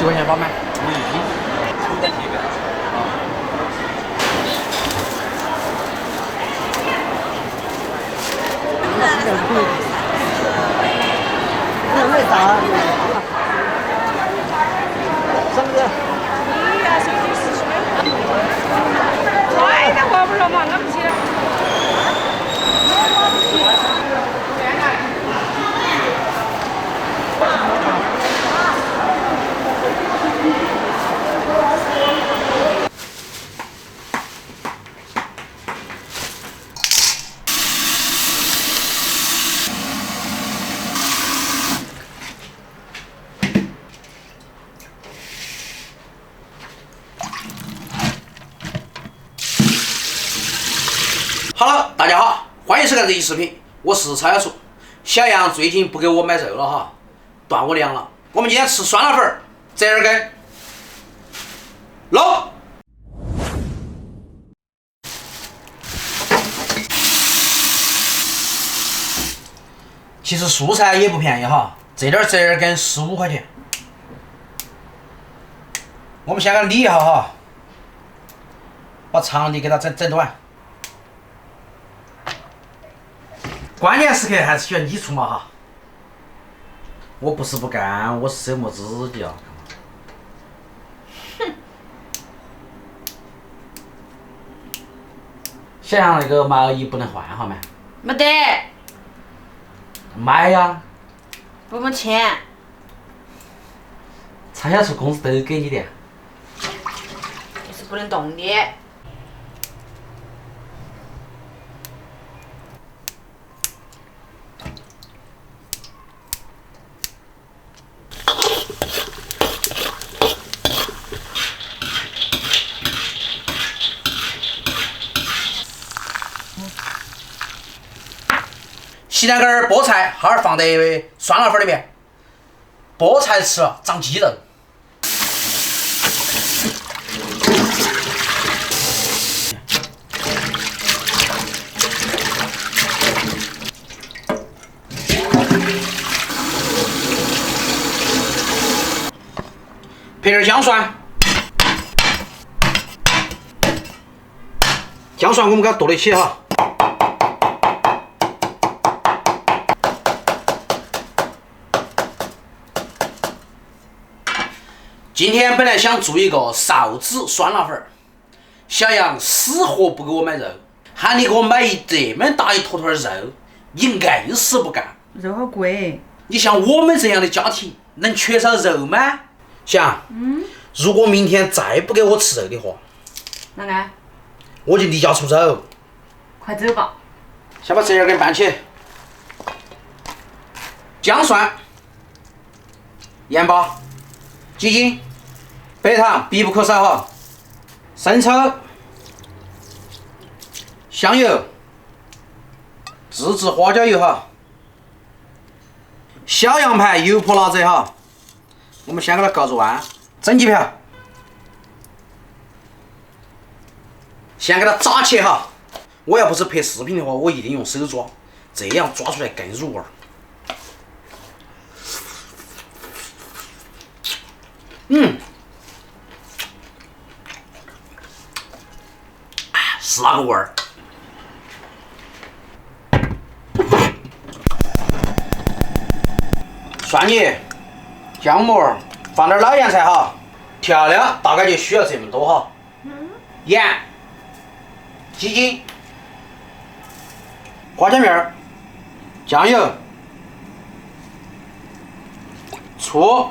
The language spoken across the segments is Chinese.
10块钱包买。没打。什么的？你呀，手机是快点过不了嘛，那不行。Hello， 大家好，欢迎收看这期视频，我是蔡小厨。小杨最近不给我买肉了哈，断我粮了。我们今天吃酸辣粉，折耳根，捞。其实蔬菜也不便宜哈，这点折耳根15块钱。我们先给它理一下哈，把肠底给它整短。关键时刻还是需要你出嘛哈！我不是不干，我是手没指甲。哼！想想那个毛衣不能换哈没？没得，买呀！不没钱。蔡小厨工资都给你的。就是不能动的。洗两根菠菜，哈儿放在酸辣粉里面。菠菜吃了长肌肉。配点姜蒜，姜蒜我们给它剁一起哈。今天本来想做一个臊子酸辣粉，小杨死活不给我买肉，喊你给我买这么大一坨坨肉，你硬是不干。肉好贵。你像我们这样的家庭，能缺少肉吗？小杨，如果明天再不给我吃肉的话，哪个？我就离家出走。快走吧。先把折耳根拌起，姜蒜、盐巴、鸡精、白糖必不可少哈，生抽、香油、自制花椒油哈，小羊排油泼辣子哈，我们先给它告入碗，整几瓢，先给它炸起哈。我要不是拍视频的话，我一定用手抓，这样抓出来更入味儿。是那个味儿。蒜泥、姜末，放点老盐菜哈。调料大概就需要这么多哈。盐、鸡精、花椒面、酱油、醋，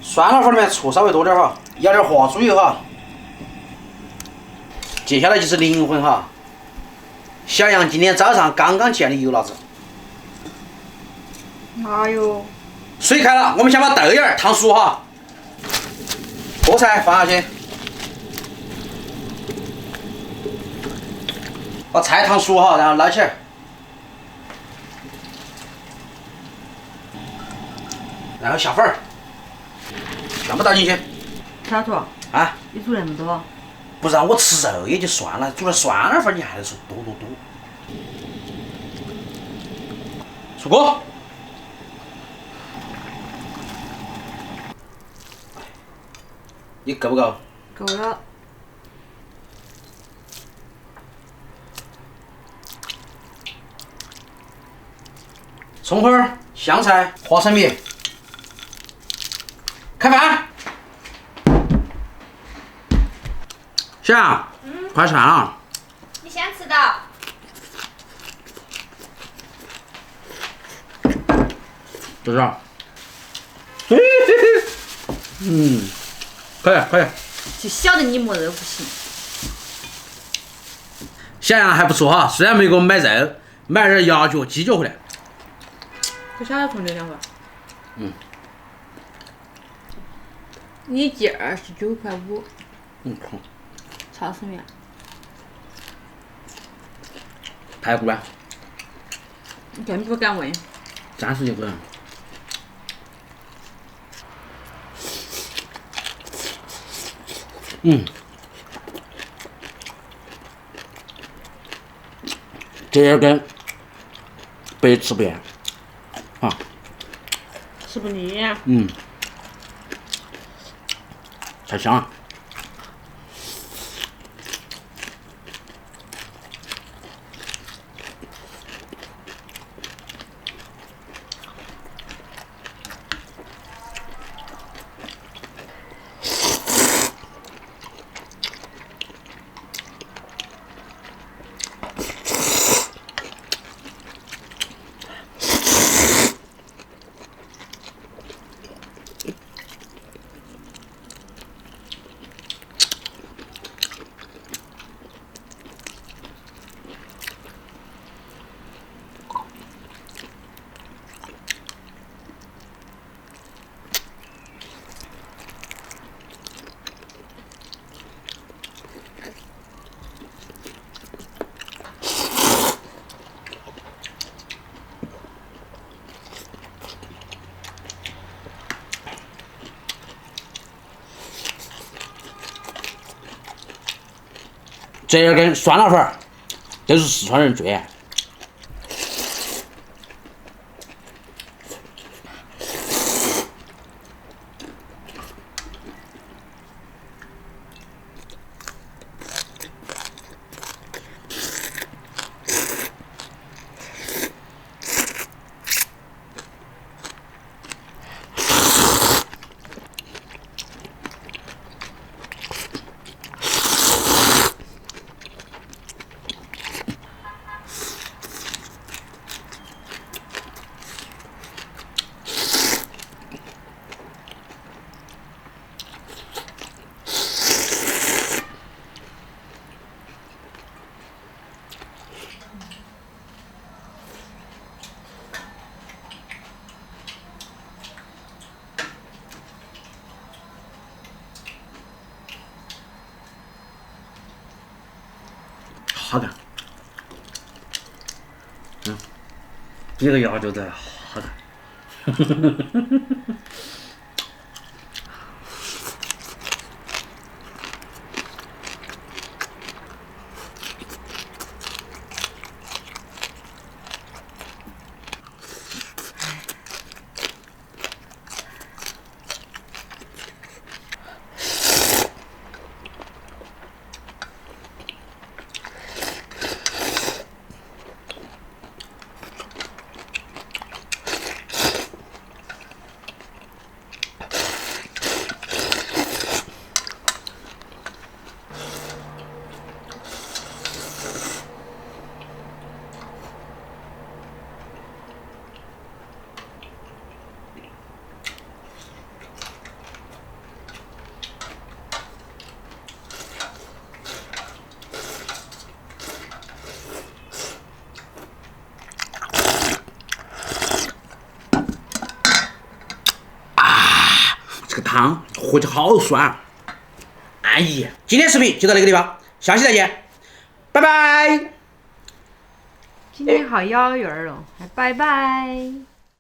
酸辣粉里面醋稍微多点哈，要点花猪油哈。接下来就是灵魂哈，小杨今天早上刚刚见的油辣子。哎呦，水开了，我们先把豆芽烫熟哈，菠菜放下去，把菜烫熟哈，然后捞起来，然后下粉儿，全部倒进去。小图，啊，你煮那么多？不让我吃肉也就算了，煮点酸辣粉你还是说多。出锅。你够不够？够了。葱花儿、香菜、花生米。开饭！小杨，快吃饭了。你先吃到。就是。可以可以。就晓得你没肉不行。小杨还不错哈，虽然没给我买肉，买点鸭脚、鸡脚回来。不晓得同这两个。嗯。一斤29.5块。好。超市面。排骨啊？你更不敢问。30几个人。这点根白吃不厌，啊，吃不腻。太香了。这点跟酸辣粉儿都是四川人最爱。好干，比个鸭脚子好干。这个汤喝起好酸，安逸。今天视频就到这个地方，下期再见，拜拜。今天好咬人了，还拜拜。